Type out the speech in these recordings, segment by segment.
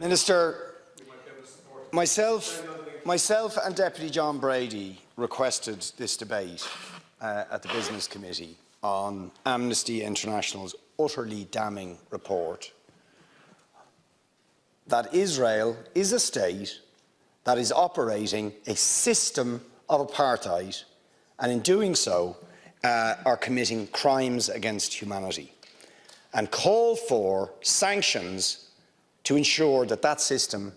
Minister, myself and Deputy John Brady requested this debate at the Business Committee on Amnesty International's utterly damning report that Israel is a state that is operating a system of apartheid, and in doing so are committing crimes against humanity, and call for sanctions to ensure that that system,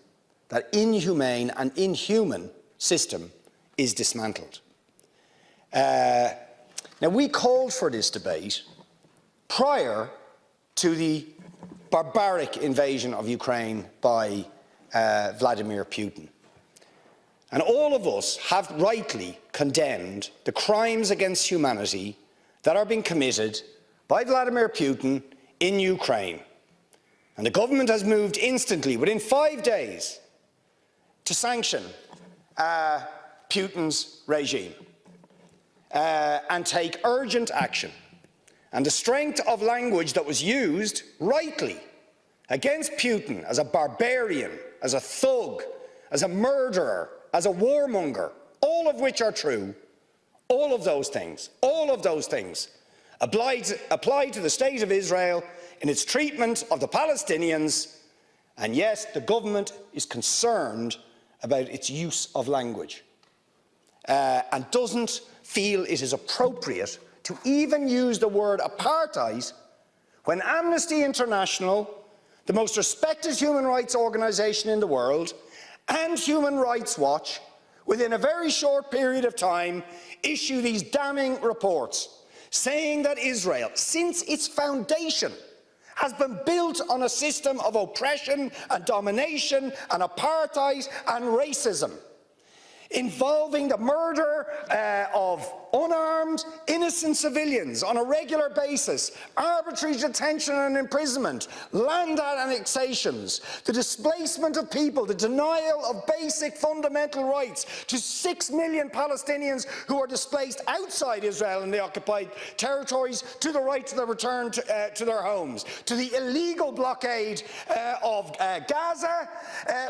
that inhumane and inhuman system, is dismantled. Now, we called for this debate prior to the barbaric invasion of Ukraine by Vladimir Putin. And all of us have rightly condemned the crimes against humanity that are being committed by Vladimir Putin in Ukraine. And the government has moved instantly, within 5 days, to sanction Putin's regime and take urgent action. And the strength of language that was used, rightly, against Putin as a barbarian, as a thug, as a murderer, as a warmonger, all of which are true, all of those things apply to the State of Israel in its treatment of the Palestinians, and yes, the government is concerned about its use of language and doesn't feel it is appropriate to even use the word apartheid when Amnesty International, the most respected human rights organisation in the world, and Human Rights Watch, within a very short period of time, issue these damning reports saying that Israel, since its foundation, has been built on a system of oppression and domination and apartheid and racism, involving the murder of unarmed, innocent civilians on a regular basis, arbitrary detention and imprisonment, land annexations, the displacement of people, the denial of basic fundamental rights to 6 million Palestinians who are displaced outside Israel and the occupied territories, to the right to the return to their homes, to the illegal blockade of Gaza,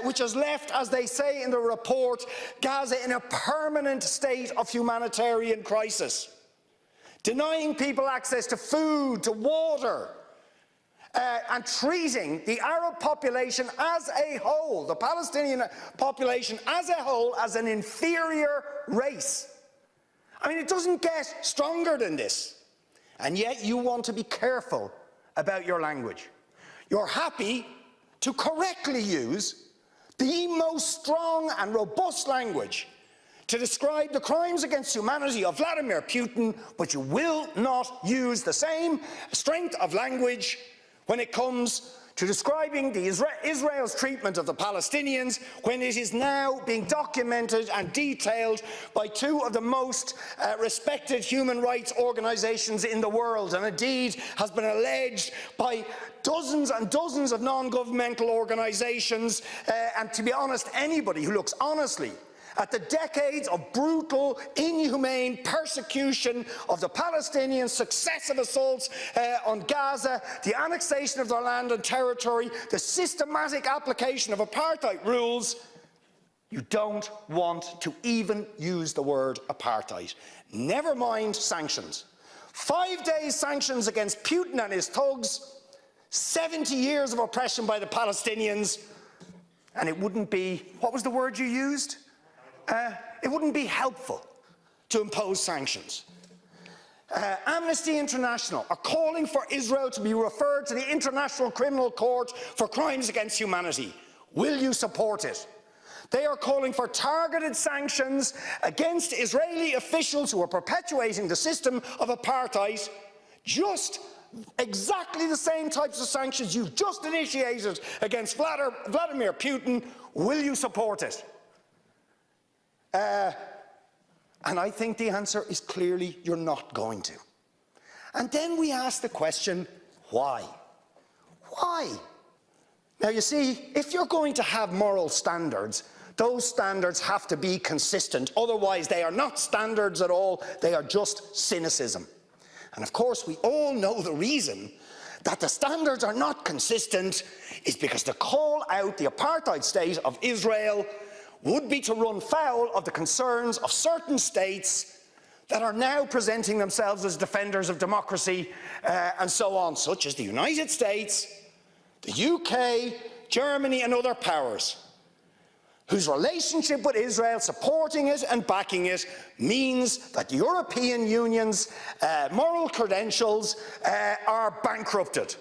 which has left, as they say in the report, Gaza in a permanent state of humanitarian crisis, denying people access to food, to water, and treating the Arab population as a whole, the Palestinian population as a whole, as an inferior race. I mean, it doesn't get stronger than this. And yet you want to be careful about your language. You're happy to correctly use the most strong and robust language to describe the crimes against humanity of Vladimir Putin, but you will not use the same strength of language when it comes to describing Israel's treatment of the Palestinians, when it is now being documented and detailed by two of the most respected human rights organisations in the world, and indeed has been alleged by dozens and dozens of non-governmental organisations, and to be honest, anybody who looks honestly at the decades of brutal, inhumane persecution of the Palestinians, successive assaults on Gaza, the annexation of their land and territory, the systematic application of apartheid rules, you don't want to even use the word apartheid. Never mind sanctions. 5 days sanctions against Putin and his thugs, 70 years of oppression by the Palestinians, and it wouldn't be, what was the word you used? It wouldn't be helpful to impose sanctions. Amnesty International are calling for Israel to be referred to the International Criminal Court for crimes against humanity. Will you support it? They are calling for targeted sanctions against Israeli officials who are perpetuating the system of apartheid, just exactly the same types of sanctions you've just initiated against Vladimir Putin. Will you support it? And I think the answer is clearly you're not going to. And then we ask the question, why? Why? Now, you see, if you're going to have moral standards, those standards have to be consistent. Otherwise, they are not standards at all. They are just cynicism. And of course, we all know the reason that the standards are not consistent is because to call out the apartheid state of Israel would be to run foul of the concerns of certain states that are now presenting themselves as defenders of democracy and so on, such as the United States, the UK, Germany and other powers, whose relationship with Israel, supporting it and backing it, means that the European Union's moral credentials are bankrupted.